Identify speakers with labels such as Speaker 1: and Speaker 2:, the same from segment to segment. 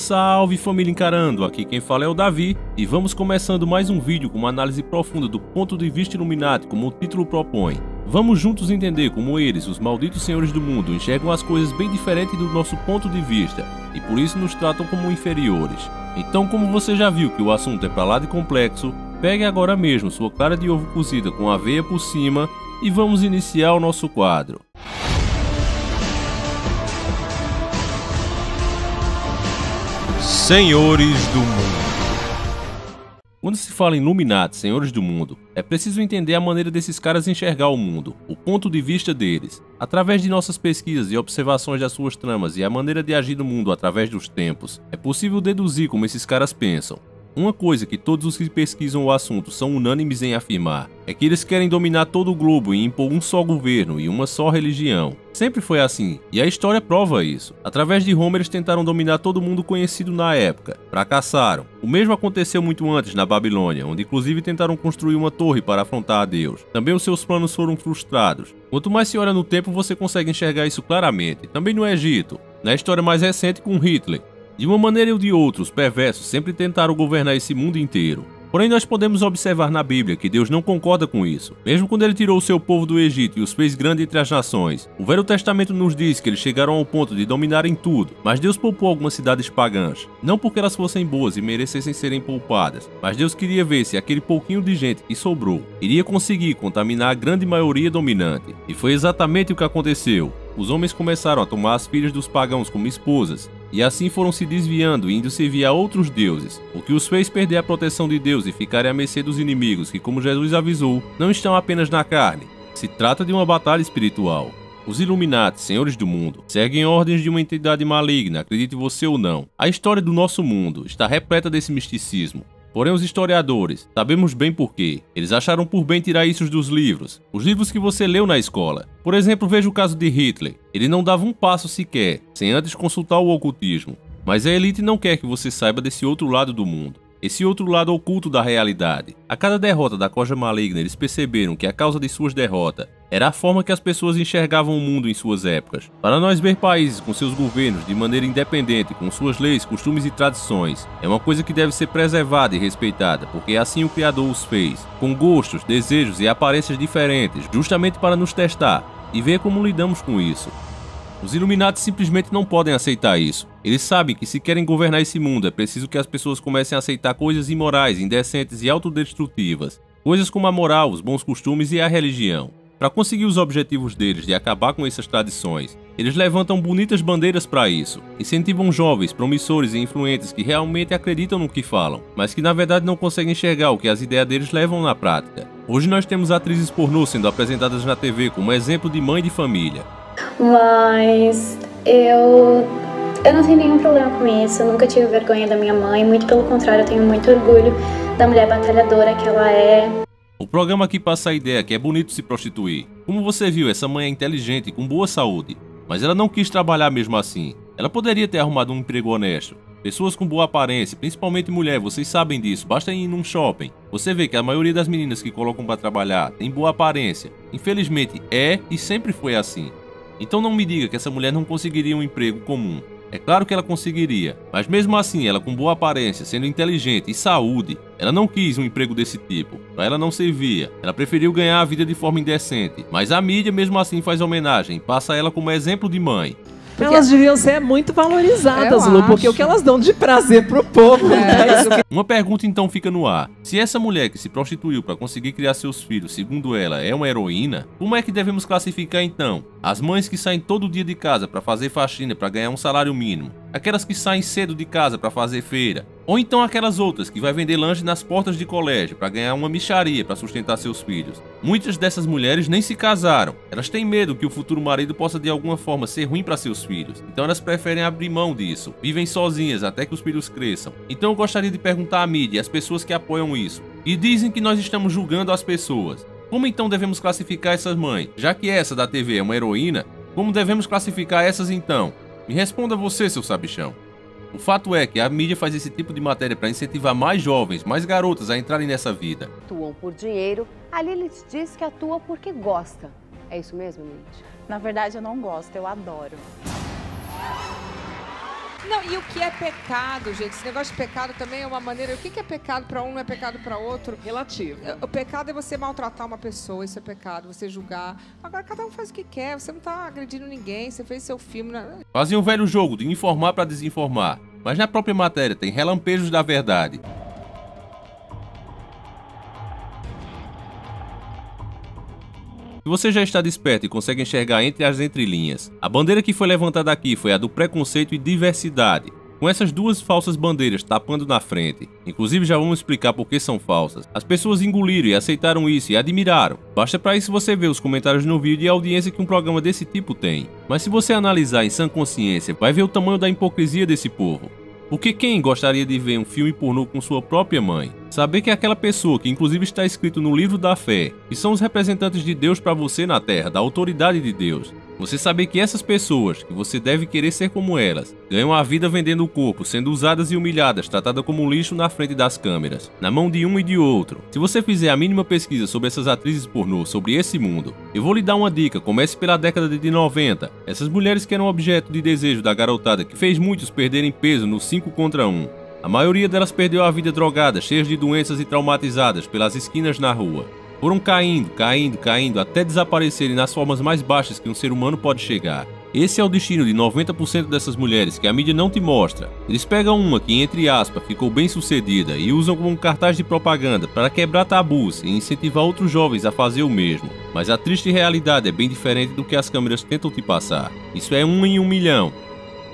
Speaker 1: Salve família Encarando, aqui quem fala é o Davi e vamos começando mais um vídeo com uma análise profunda do ponto de vista Illuminati, como o título propõe. Vamos juntos entender como eles, os malditos senhores do mundo, enxergam as coisas bem diferente do nosso ponto de vista e por isso nos tratam como inferiores. Então, como você já viu que o assunto é pra lá de complexo, pegue agora mesmo sua clara de ovo cozida com aveia por cima e vamos iniciar o nosso quadro. Senhores do Mundo. Quando se fala em Illuminati, Senhores do Mundo, é preciso entender a maneira desses caras enxergar o mundo, o ponto de vista deles. Através de nossas pesquisas e observações das suas tramas e a maneira de agir no mundo através dos tempos, é possível deduzir como esses caras pensam. Uma coisa que todos os que pesquisam o assunto são unânimes em afirmar é que eles querem dominar todo o globo e impor um só governo e uma só religião. Sempre foi assim, e a história prova isso. Através de Roma eles tentaram dominar todo mundo conhecido na época. Fracassaram. O mesmo aconteceu muito antes na Babilônia, onde inclusive tentaram construir uma torre para afrontar a Deus. Também os seus planos foram frustrados. Quanto mais se olha no tempo, você consegue enxergar isso claramente. Também no Egito, na história mais recente com Hitler. De uma maneira ou de outra, os perversos sempre tentaram governar esse mundo inteiro. Porém, nós podemos observar na Bíblia que Deus não concorda com isso. Mesmo quando ele tirou o seu povo do Egito e os fez grande entre as nações, o Velho Testamento nos diz que eles chegaram ao ponto de dominarem tudo, mas Deus poupou algumas cidades pagãs. Não porque elas fossem boas e merecessem serem poupadas, mas Deus queria ver se aquele pouquinho de gente que sobrou iria conseguir contaminar a grande maioria dominante. E foi exatamente o que aconteceu. Os homens começaram a tomar as filhas dos pagãos como esposas, e assim foram se desviando e indo servir a outros deuses, o que os fez perder a proteção de Deus e ficarem à mercê dos inimigos que, como Jesus avisou, não estão apenas na carne. Se trata de uma batalha espiritual. Os Illuminati, senhores do mundo, seguem ordens de uma entidade maligna, acredite você ou não. A história do nosso mundo está repleta desse misticismo. Porém, os historiadores, sabemos bem por quê. Eles acharam por bem tirar isso dos livros. Os livros que você leu na escola. Por exemplo, veja o caso de Hitler. Ele não dava um passo sequer, sem antes consultar o ocultismo. Mas a elite não quer que você saiba desse outro lado do mundo. Esse outro lado oculto da realidade. A cada derrota da Corja Maligna, eles perceberam que a causa de suas derrotas era a forma que as pessoas enxergavam o mundo em suas épocas. Para nós ver países com seus governos de maneira independente, com suas leis, costumes e tradições, é uma coisa que deve ser preservada e respeitada, porque assim o Criador os fez, com gostos, desejos e aparências diferentes, justamente para nos testar e ver como lidamos com isso. Os Illuminati simplesmente não podem aceitar isso. Eles sabem que se querem governar esse mundo é preciso que as pessoas comecem a aceitar coisas imorais, indecentes e autodestrutivas. Coisas como a moral, os bons costumes e a religião. Para conseguir os objetivos deles de acabar com essas tradições, eles levantam bonitas bandeiras para isso. Incentivam jovens, promissores e influentes que realmente acreditam no que falam, mas que na verdade não conseguem enxergar o que as ideias deles levam na prática. Hoje nós temos atrizes pornô sendo apresentadas na TV como exemplo de mãe de família.
Speaker 2: Mas eu não tenho nenhum problema com isso, eu nunca tive vergonha da minha mãe, muito pelo contrário, eu tenho muito orgulho da mulher batalhadora que ela é.
Speaker 1: O programa aqui passa a ideia que é bonito se prostituir. Como você viu, essa mãe é inteligente e com boa saúde, mas ela não quis trabalhar mesmo assim. Ela poderia ter arrumado um emprego honesto. Pessoas com boa aparência, principalmente mulher, vocês sabem disso, basta ir num shopping. Você vê que a maioria das meninas que colocam para trabalhar tem boa aparência. Infelizmente é e sempre foi assim. Então não me diga que essa mulher não conseguiria um emprego comum. É claro que ela conseguiria, mas mesmo assim ela com boa aparência, sendo inteligente e saúde, ela não quis um emprego desse tipo. Para ela não servia, ela preferiu ganhar a vida de forma indecente. Mas a mídia mesmo assim faz homenagem e passa ela como exemplo de mãe.
Speaker 3: Elas deviam ser muito valorizadas, Lu, porque o que elas dão de prazer pro povo.
Speaker 1: Uma pergunta então fica no ar. Se essa mulher que se prostituiu para conseguir criar seus filhos, segundo ela, é uma heroína, como é que devemos classificar então as mães que saem todo dia de casa para fazer faxina para ganhar um salário mínimo? Aquelas que saem cedo de casa para fazer feira? Ou então aquelas outras que vai vender lanche nas portas de colégio para ganhar uma mixaria para sustentar seus filhos? Muitas dessas mulheres nem se casaram. Elas têm medo que o futuro marido possa de alguma forma ser ruim para seus filhos. Então elas preferem abrir mão disso. Vivem sozinhas até que os filhos cresçam. Então eu gostaria de perguntar à mídia e às pessoas que apoiam isso. E dizem que nós estamos julgando as pessoas. Como então devemos classificar essas mães? Já que essa da TV é uma heroína, como devemos classificar essas então? Me responda você, seu sabichão. O fato é que a mídia faz esse tipo de matéria para incentivar mais jovens, mais garotas a entrarem nessa vida.
Speaker 4: Atuam por dinheiro, a Lilith diz que atua porque gosta. É isso mesmo, Lilith?
Speaker 5: Na verdade, eu não gosto, eu adoro. Não, e o que é pecado, gente? Esse negócio de pecado também é uma maneira... O que é pecado para um não é pecado para outro?
Speaker 3: Relativo.
Speaker 5: O pecado é você maltratar uma pessoa, isso é pecado, você julgar. Agora, cada um faz o que quer, você não tá agredindo ninguém, você fez seu filme...
Speaker 1: Fazia um velho jogo de informar para desinformar, mas na própria matéria tem relampejos da verdade. Se você já está desperto e consegue enxergar entre as entrelinhas, a bandeira que foi levantada aqui foi a do preconceito e diversidade, com essas duas falsas bandeiras tapando na frente. Inclusive já vamos explicar por que são falsas. As pessoas engoliram e aceitaram isso e admiraram. Basta para isso você ver os comentários no vídeo e a audiência que um programa desse tipo tem. Mas se você analisar em sã consciência, vai ver o tamanho da hipocrisia desse povo. Porque quem gostaria de ver um filme pornô com sua própria mãe? Saber que aquela pessoa, que inclusive está escrito no livro da fé, que são os representantes de Deus para você na terra, da autoridade de Deus. Você saber que essas pessoas, que você deve querer ser como elas, ganham a vida vendendo o corpo, sendo usadas e humilhadas, tratadas como lixo na frente das câmeras, na mão de um e de outro. Se você fizer a mínima pesquisa sobre essas atrizes pornô, sobre esse mundo, eu vou lhe dar uma dica, comece pela década de 90. Essas mulheres que eram objeto de desejo da garotada, que fez muitos perderem peso no 5 contra 1. A maioria delas perdeu a vida drogada, cheias de doenças e traumatizadas pelas esquinas na rua. Foram caindo, até desaparecerem nas formas mais baixas que um ser humano pode chegar. Esse é o destino de 90% dessas mulheres que a mídia não te mostra. Eles pegam uma que, entre aspas, ficou bem sucedida e usam como um cartaz de propaganda para quebrar tabus e incentivar outros jovens a fazer o mesmo. Mas a triste realidade é bem diferente do que as câmeras tentam te passar. Isso é 1 em 1 milhão.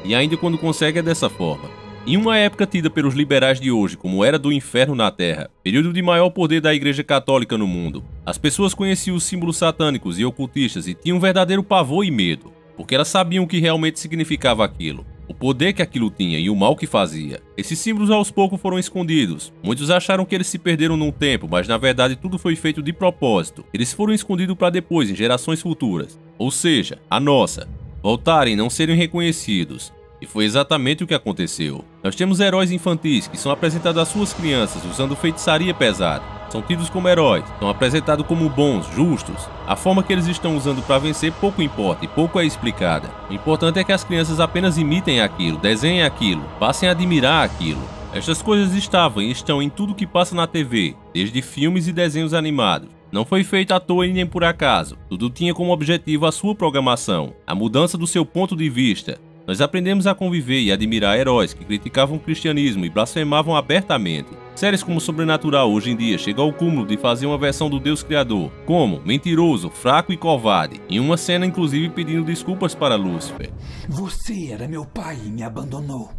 Speaker 1: E ainda quando consegue é dessa forma. Em uma época tida pelos liberais de hoje como era do inferno na Terra, período de maior poder da Igreja Católica no mundo, as pessoas conheciam os símbolos satânicos e ocultistas e tinham um verdadeiro pavor e medo, porque elas sabiam o que realmente significava aquilo, o poder que aquilo tinha e o mal que fazia. Esses símbolos aos poucos foram escondidos. Muitos acharam que eles se perderam num tempo, mas na verdade tudo foi feito de propósito. Eles foram escondidos para depois, em gerações futuras, ou seja, a nossa, voltarem e não serem reconhecidos. E foi exatamente o que aconteceu. Nós temos heróis infantis que são apresentados às suas crianças usando feitiçaria pesada. São tidos como heróis, são apresentados como bons, justos. A forma que eles estão usando para vencer pouco importa e pouco é explicada. O importante é que as crianças apenas imitem aquilo, desenhem aquilo, passem a admirar aquilo. Estas coisas estavam e estão em tudo que passa na TV, desde filmes e desenhos animados. Não foi feito à toa e nem por acaso. Tudo tinha como objetivo a sua programação, a mudança do seu ponto de vista. Nós aprendemos a conviver e admirar heróis que criticavam o cristianismo e blasfemavam abertamente. Séries como Sobrenatural hoje em dia chegam ao cúmulo de fazer uma versão do Deus Criador, como mentiroso, fraco e covarde, em uma cena inclusive pedindo desculpas para Lúcifer.
Speaker 6: Você era meu pai e me abandonou.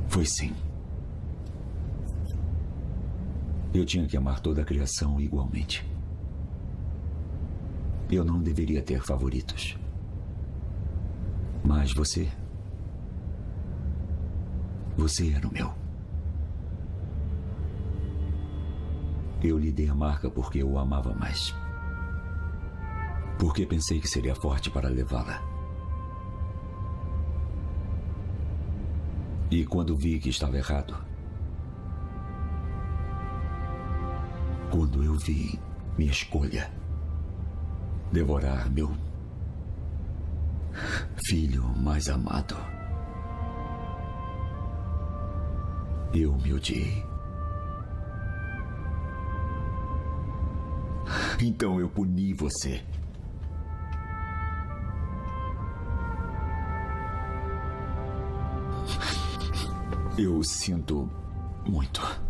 Speaker 6: Foi sim. Eu tinha que amar toda a criação igualmente. Eu não deveria ter favoritos. Mas você era o meu. Eu lhe dei a marca porque eu o amava mais. Porque pensei que seria forte para levá-la. E quando vi que estava errado, quando eu vi minha escolha devorar meu filho mais amado, eu me odiei. Então eu puni você. Eu sinto muito.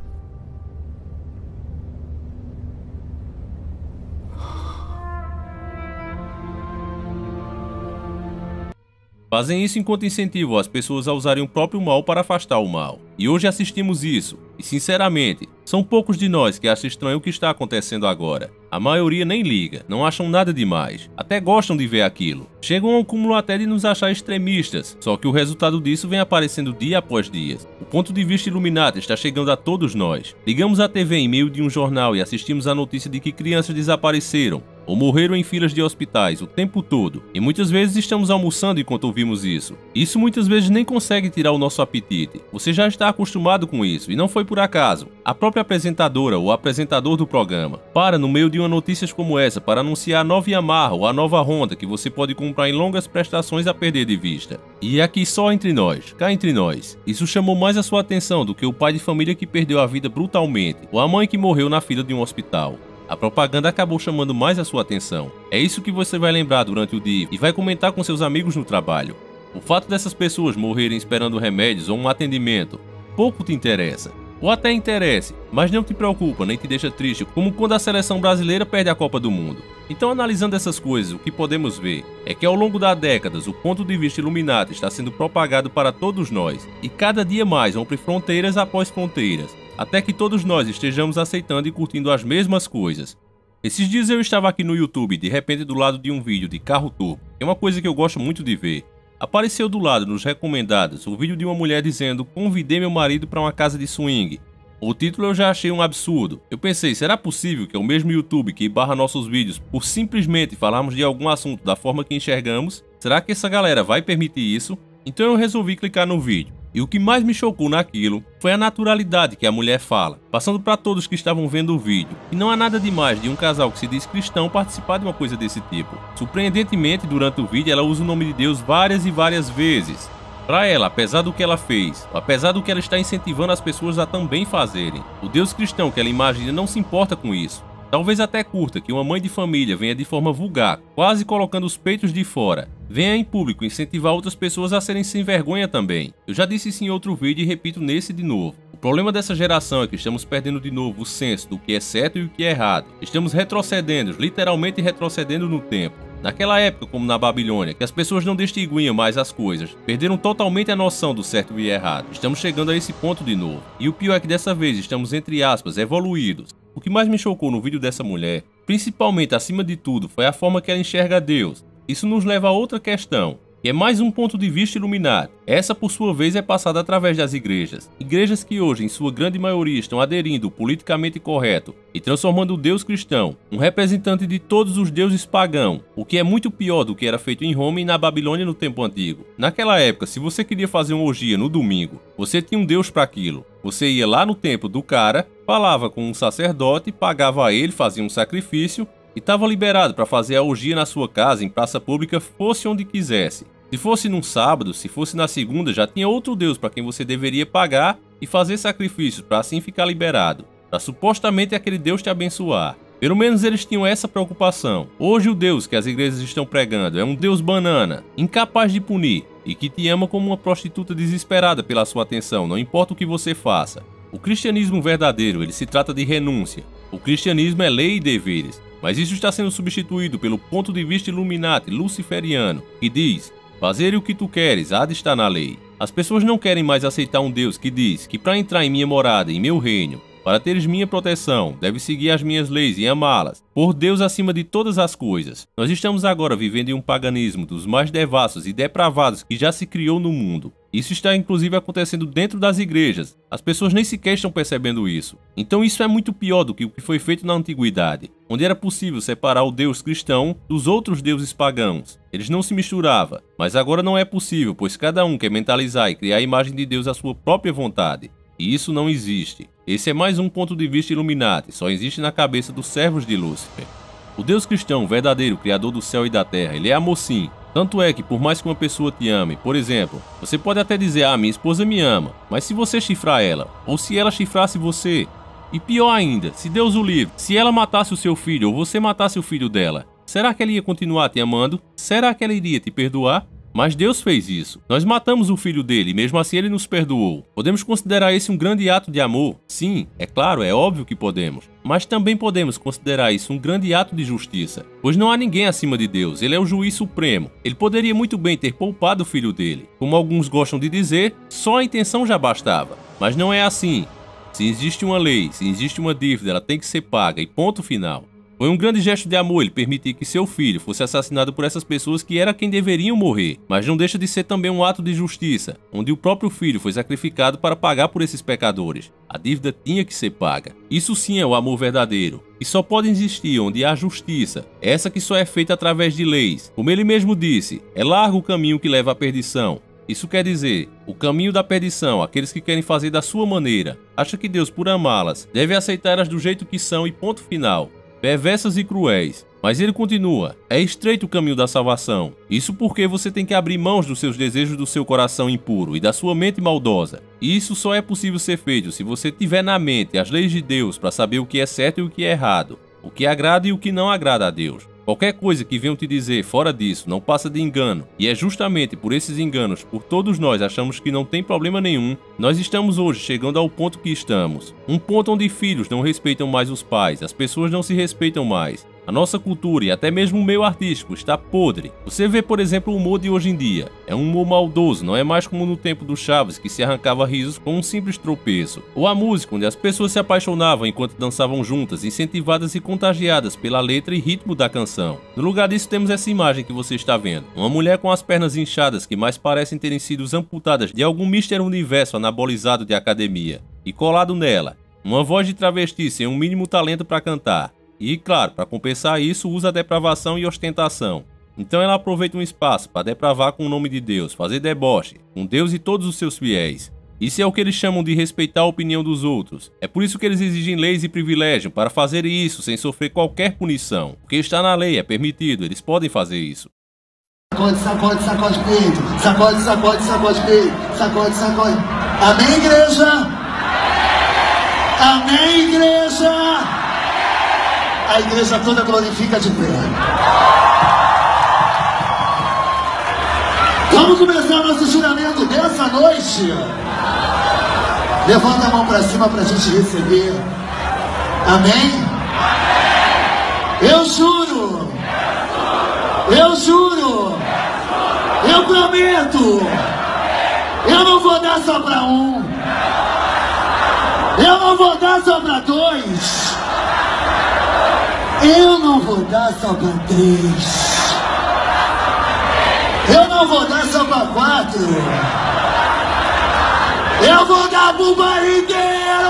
Speaker 1: Fazem isso enquanto incentivam as pessoas a usarem o próprio mal para afastar o mal. E hoje assistimos isso. E sinceramente, são poucos de nós que acham estranho o que está acontecendo agora. A maioria nem liga, não acham nada demais, até gostam de ver aquilo. Chegam ao cúmulo até de nos achar extremistas, só que o resultado disso vem aparecendo dia após dia. O ponto de vista Illuminati está chegando a todos nós. Ligamos a TV em meio de um jornal e assistimos a notícia de que crianças desapareceram ou morreram em filas de hospitais o tempo todo, e muitas vezes estamos almoçando enquanto ouvimos isso. Isso muitas vezes nem consegue tirar o nosso apetite. Você já está acostumado com isso, e não foi por acaso. A própria apresentadora ou apresentador do programa para no meio de uma notícias como essa para anunciar a nova Yamaha ou a nova Honda que você pode comprar em longas prestações a perder de vista. E aqui só entre nós, cá entre nós, isso chamou mais a sua atenção do que o pai de família que perdeu a vida brutalmente ou a mãe que morreu na fila de um hospital. A propaganda acabou chamando mais a sua atenção. É isso que você vai lembrar durante o dia e vai comentar com seus amigos no trabalho. O fato dessas pessoas morrerem esperando remédios ou um atendimento pouco te interessa. Ou até interesse, mas não te preocupa nem te deixa triste, como quando a seleção brasileira perde a Copa do Mundo. Então, analisando essas coisas, o que podemos ver é que ao longo das décadas o ponto de vista Illuminati está sendo propagado para todos nós, e cada dia mais rompe fronteiras após fronteiras, até que todos nós estejamos aceitando e curtindo as mesmas coisas. Esses dias eu estava aqui no YouTube, de repente do lado de um vídeo de carro turbo, que é uma coisa que eu gosto muito de ver. Apareceu do lado, nos recomendados, o vídeo de uma mulher dizendo: "Convidei meu marido para uma casa de swing". O título eu já achei um absurdo. Eu pensei, será possível que é o mesmo YouTube que barra nossos vídeos por simplesmente falarmos de algum assunto da forma que enxergamos? Será que essa galera vai permitir isso? Então eu resolvi clicar no vídeo. E o que mais me chocou naquilo foi a naturalidade que a mulher fala, passando para todos que estavam vendo o vídeo. E não há nada demais de um casal que se diz cristão participar de uma coisa desse tipo. Surpreendentemente, durante o vídeo ela usa o nome de Deus várias e várias vezes. Para ela, apesar do que ela fez, apesar do que ela está incentivando as pessoas a também fazerem, o Deus cristão que ela imagina não se importa com isso. Talvez até curta que uma mãe de família venha de forma vulgar, quase colocando os peitos de fora, venha em público incentivar outras pessoas a serem sem vergonha também. Eu já disse isso em outro vídeo e repito nesse de novo. O problema dessa geração é que estamos perdendo de novo o senso do que é certo e o que é errado. Estamos retrocedendo, literalmente retrocedendo no tempo. Naquela época, como na Babilônia, que as pessoas não distinguiam mais as coisas, perderam totalmente a noção do certo e errado. Estamos chegando a esse ponto de novo. E o pior é que dessa vez estamos, entre aspas, evoluídos. O que mais me chocou no vídeo dessa mulher, principalmente acima de tudo, foi a forma que ela enxerga Deus. Isso nos leva a outra questão, que é mais um ponto de vista Illuminati. Essa, por sua vez, é passada através das igrejas. Igrejas que hoje, em sua grande maioria, estão aderindo ao politicamente correto e transformando o Deus cristão, um representante de todos os deuses pagãos, o que é muito pior do que era feito em Roma e na Babilônia no tempo antigo. Naquela época, se você queria fazer uma orgia no domingo, você tinha um deus para aquilo. Você ia lá no templo do cara, falava com um sacerdote, pagava a ele, fazia um sacrifício, e estava liberado para fazer a orgia na sua casa, em praça pública, fosse onde quisesse. Se fosse num sábado, se fosse na segunda, já tinha outro deus para quem você deveria pagar e fazer sacrifícios para assim ficar liberado, para supostamente aquele deus te abençoar. Pelo menos eles tinham essa preocupação. Hoje o Deus que as igrejas estão pregando é um Deus banana, incapaz de punir e que te ama como uma prostituta desesperada pela sua atenção, não importa o que você faça. O cristianismo verdadeiro, ele se trata de renúncia. O cristianismo é lei e deveres. Mas isso está sendo substituído pelo ponto de vista Illuminati luciferiano, que diz: fazer o que tu queres há de estar na lei. As pessoas não querem mais aceitar um Deus que diz que para entrar em minha morada, em meu reino, para teres minha proteção, deve seguir as minhas leis e amá-las, por Deus acima de todas as coisas. Nós estamos agora vivendo em um paganismo dos mais devassos e depravados que já se criou no mundo. Isso está inclusive acontecendo dentro das igrejas. As pessoas nem sequer estão percebendo isso. Então isso é muito pior do que o que foi feito na antiguidade, onde era possível separar o Deus cristão dos outros deuses pagãos. Eles não se misturavam, mas agora não é possível, pois cada um quer mentalizar e criar a imagem de Deus à sua própria vontade. E isso não existe. Esse é mais um ponto de vista Illuminati, só existe na cabeça dos servos de Lúcifer. O Deus cristão, verdadeiro, criador do céu e da terra, ele é amor sim. Tanto é que por mais que uma pessoa te ame, por exemplo, você pode até dizer: ah, minha esposa me ama, mas se você chifrar ela, ou se ela chifrasse você, e pior ainda, se Deus o livre, se ela matasse o seu filho ou você matasse o filho dela, será que ela ia continuar te amando? Será que ela iria te perdoar? Mas Deus fez isso. Nós matamos o filho dele e mesmo assim ele nos perdoou. Podemos considerar esse um grande ato de amor? Sim, é claro, é óbvio que podemos. Mas também podemos considerar isso um grande ato de justiça, pois não há ninguém acima de Deus, ele é o juiz supremo. Ele poderia muito bem ter poupado o filho dele. Como alguns gostam de dizer, só a intenção já bastava. Mas não é assim. Se existe uma lei, se existe uma dívida, ela tem que ser paga e ponto final. Foi um grande gesto de amor ele permitir que seu filho fosse assassinado por essas pessoas que era quem deveriam morrer, mas não deixa de ser também um ato de justiça, onde o próprio filho foi sacrificado para pagar por esses pecadores. A dívida tinha que ser paga. Isso sim é o amor verdadeiro, e só pode existir onde há justiça, essa que só é feita através de leis. Como ele mesmo disse, é largo o caminho que leva à perdição, Isso quer dizer, o caminho da perdição, aqueles que querem fazer da sua maneira, acha que Deus, por amá-las, deve aceitá-las do jeito que são e ponto final. Perversas e cruéis. Mas ele continua, é estreito o caminho da salvação. Isso porque você tem que abrir mãos dos seus desejos do seu coração impuro e da sua mente maldosa. E isso só é possível ser feito se você tiver na mente as leis de Deus para saber o que é certo e o que é errado, o que agrada e o que não agrada a Deus. Qualquer coisa que venham te dizer fora disso não passa de engano, e é justamente por esses enganos, por todos nós achamos que não tem problema nenhum, nós estamos hoje chegando ao ponto que estamos. Um ponto onde filhos não respeitam mais os pais, as pessoas não se respeitam mais. A nossa cultura e até mesmo o meio artístico está podre. Você vê, por exemplo, o humor de hoje em dia. É um humor maldoso, não é mais como no tempo do Chaves, que se arrancava risos com um simples tropeço. Ou a música, onde as pessoas se apaixonavam enquanto dançavam juntas, incentivadas e contagiadas pela letra e ritmo da canção. No lugar disso temos essa imagem que você está vendo. Uma mulher com as pernas inchadas que mais parecem terem sido amputadas de algum Mr. Universo anabolizado de academia. E colado nela, uma voz de travesti sem um mínimo talento para cantar. E, claro, para compensar isso, usa depravação e ostentação. Então ela aproveita um espaço para depravar com o nome de Deus, fazer deboche, com Deus e todos os seus fiéis. Isso é o que eles chamam de respeitar a opinião dos outros. É por isso que eles exigem leis e privilégio para fazer isso sem sofrer qualquer punição. O que está na lei é permitido, eles podem fazer isso.
Speaker 7: Sacode, sacode, sacode peito. Sacode, sacode, sacode peito. Sacode, sacode. Amém, igreja? Amém, igreja? A igreja toda glorifica de pé. Vamos começar nosso juramento dessa noite. Levanta a mão para cima para a gente receber. Amém? Eu juro. Eu juro. Eu prometo. Eu não vou dar só para um. Eu não vou dar só para dois. Eu não vou dar só para 3. Eu não vou dar só para 4. Eu vou dar pro bar inteiro.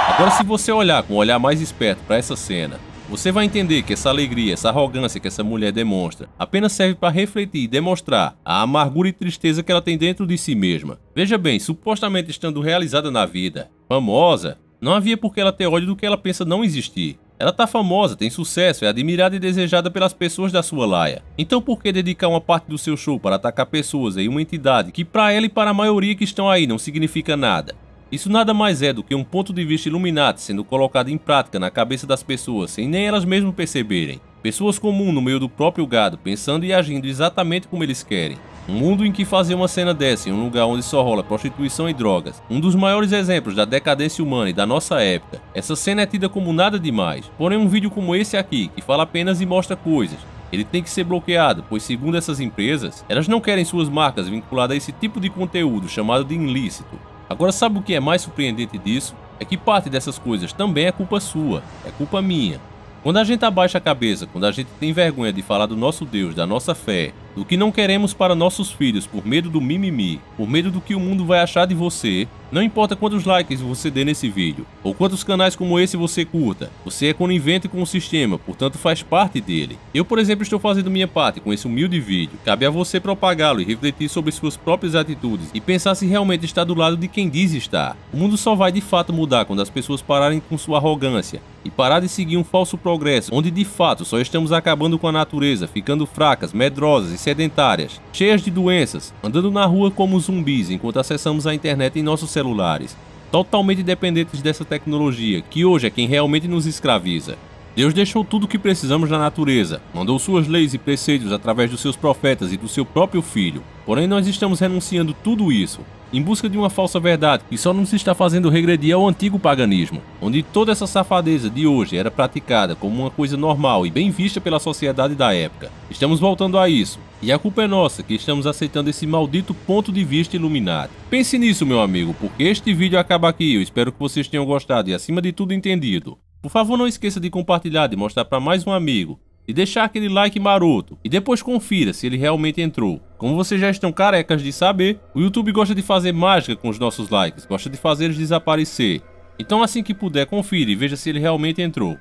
Speaker 1: Agora, se você olhar com um olhar mais esperto para essa cena, você vai entender que essa alegria, essa arrogância que essa mulher demonstra apenas serve para refletir e demonstrar a amargura e tristeza que ela tem dentro de si mesma. Veja bem, supostamente estando realizada na vida, famosa, não havia por que ela ter ódio do que ela pensa não existir. Ela tá famosa, tem sucesso, é admirada e desejada pelas pessoas da sua laia. Então por que dedicar uma parte do seu show para atacar pessoas em uma entidade que para ela e para a maioria que estão aí não significa nada? Isso nada mais é do que um ponto de vista Illuminati sendo colocado em prática na cabeça das pessoas sem nem elas mesmas perceberem. Pessoas comuns no meio do próprio gado, pensando e agindo exatamente como eles querem. Um mundo em que fazer uma cena dessa em um lugar onde só rola prostituição e drogas, um dos maiores exemplos da decadência humana e da nossa época. Essa cena é tida como nada demais, porém um vídeo como esse aqui, que fala apenas e mostra coisas, ele tem que ser bloqueado, pois segundo essas empresas, elas não querem suas marcas vinculadas a esse tipo de conteúdo chamado de ilícito. Agora sabe o que é mais surpreendente disso? É que parte dessas coisas também é culpa sua, é culpa minha. Quando a gente abaixa a cabeça, quando a gente tem vergonha de falar do nosso Deus, da nossa fé, do que não queremos para nossos filhos por medo do mimimi, por medo do que o mundo vai achar de você, não importa quantos likes você dê nesse vídeo, ou quantos canais como esse você curta, você é conivente com o sistema, portanto faz parte dele. Eu, por exemplo, estou fazendo minha parte com esse humilde vídeo, cabe a você propagá-lo e refletir sobre suas próprias atitudes e pensar se realmente está do lado de quem diz estar. O mundo só vai de fato mudar quando as pessoas pararem com sua arrogância e parar de seguir um falso progresso, onde de fato só estamos acabando com a natureza, ficando fracas, medrosas e sedentárias, cheias de doenças, andando na rua como zumbis enquanto acessamos a internet em nossos celulares, totalmente dependentes dessa tecnologia, que hoje é quem realmente nos escraviza. Deus deixou tudo o que precisamos na natureza, mandou suas leis e preceitos através dos seus profetas e do seu próprio Filho. Porém nós estamos renunciando tudo isso, em busca de uma falsa verdade que só nos está fazendo regredir ao antigo paganismo, onde toda essa safadeza de hoje era praticada como uma coisa normal e bem vista pela sociedade da época. Estamos voltando a isso, e a culpa é nossa que estamos aceitando esse maldito ponto de vista iluminado. Pense nisso, meu amigo, porque este vídeo acaba aqui. Eu espero que vocês tenham gostado e acima de tudo entendido. Por favor, não esqueça de compartilhar, de mostrar para mais um amigo, e deixar aquele like maroto, e depois confira se ele realmente entrou. Como vocês já estão carecas de saber, o YouTube gosta de fazer mágica com os nossos likes, gosta de fazer eles desaparecer. Então assim que puder, confira e veja se ele realmente entrou.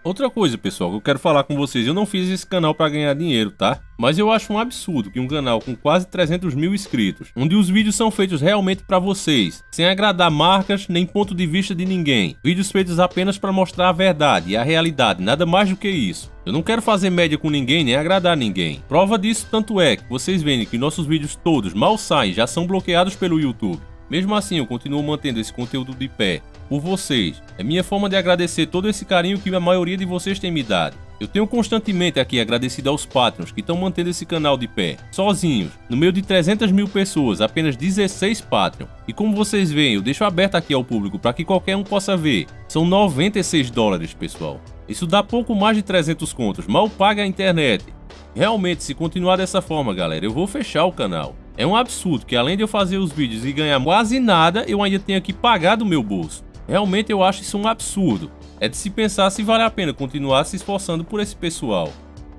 Speaker 1: Outra coisa, pessoal, que eu quero falar com vocês, eu não fiz esse canal para ganhar dinheiro, tá? Mas eu acho um absurdo que um canal com quase 300 mil inscritos, onde os vídeos são feitos realmente para vocês, sem agradar marcas nem ponto de vista de ninguém, vídeos feitos apenas para mostrar a verdade e a realidade, nada mais do que isso. Eu não quero fazer média com ninguém nem agradar ninguém. Prova disso tanto é que vocês veem que nossos vídeos todos mal saem, já são bloqueados pelo YouTube. Mesmo assim, eu continuo mantendo esse conteúdo de pé, por vocês. É minha forma de agradecer todo esse carinho que a maioria de vocês tem me dado. Eu tenho constantemente aqui agradecido aos Patreons que estão mantendo esse canal de pé, sozinhos, no meio de 300 mil pessoas, apenas 16 Patreon. E como vocês veem, eu deixo aberto aqui ao público para que qualquer um possa ver. São 96 dólares, pessoal. Isso dá pouco mais de 300 contos, mal paga a internet. Realmente, se continuar dessa forma, galera, eu vou fechar o canal. É um absurdo que além de eu fazer os vídeos e ganhar quase nada, eu ainda tenho que pagar do meu bolso. Realmente eu acho isso um absurdo. É de se pensar se vale a pena continuar se esforçando por esse pessoal.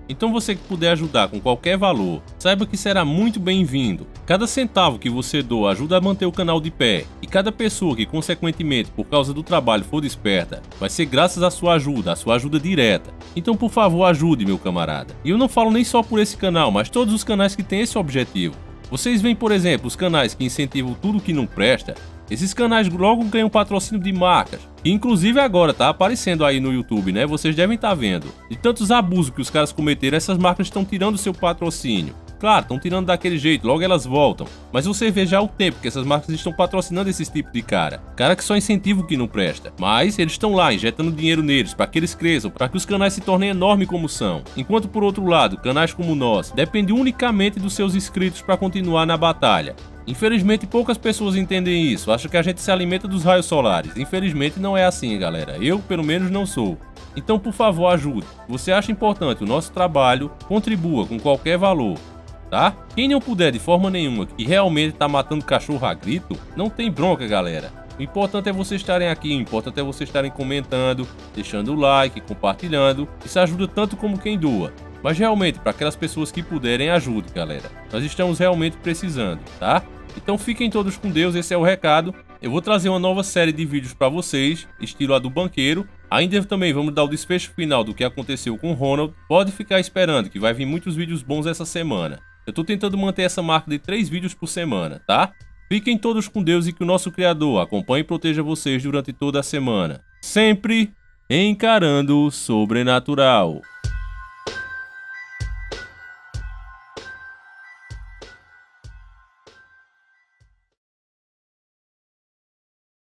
Speaker 1: Então você que puder ajudar com qualquer valor, saiba que será muito bem-vindo. Cada centavo que você doa ajuda a manter o canal de pé. E cada pessoa que consequentemente, por causa do trabalho, for desperta, vai ser graças à sua ajuda direta. Então por favor ajude, meu camarada. E eu não falo nem só por esse canal, mas todos os canais que têm esse objetivo. Vocês veem, por exemplo, os canais que incentivam tudo que não presta. Esses canais logo ganham patrocínio de marcas. E inclusive agora tá aparecendo aí no YouTube, né? Vocês devem estar vendo. De tantos abusos que os caras cometeram, essas marcas estão tirando seu patrocínio. Claro, estão tirando daquele jeito, logo elas voltam. Mas você vê já o tempo que essas marcas estão patrocinando esses tipos de cara que só incentiva o que não presta. Mas eles estão lá injetando dinheiro neles para que eles cresçam, para que os canais se tornem enormes como são. Enquanto por outro lado, canais como o nosso dependem unicamente dos seus inscritos para continuar na batalha. Infelizmente poucas pessoas entendem isso, acham que a gente se alimenta dos raios solares. Infelizmente não é assim, galera. Eu pelo menos não sou. Então por favor ajude. Se você acha importante o nosso trabalho, contribua com qualquer valor. Tá? Quem não puder de forma nenhuma e realmente tá matando cachorro a grito, não tem bronca, galera. O importante é vocês estarem aqui, o importante é vocês estarem comentando, deixando o like, compartilhando. Isso ajuda tanto como quem doa. Mas realmente, para aquelas pessoas que puderem, ajude, galera. Nós estamos realmente precisando, tá? Então fiquem todos com Deus, esse é o recado. Eu vou trazer uma nova série de vídeos para vocês, estilo a do banqueiro. Ainda também vamos dar o desfecho final do que aconteceu com o Ronald. Pode ficar esperando que vai vir muitos vídeos bons essa semana. Eu tô tentando manter essa marca de 3 vídeos por semana, tá? Fiquem todos com Deus e que o nosso Criador acompanhe e proteja vocês durante toda a semana. Sempre encarando o sobrenatural.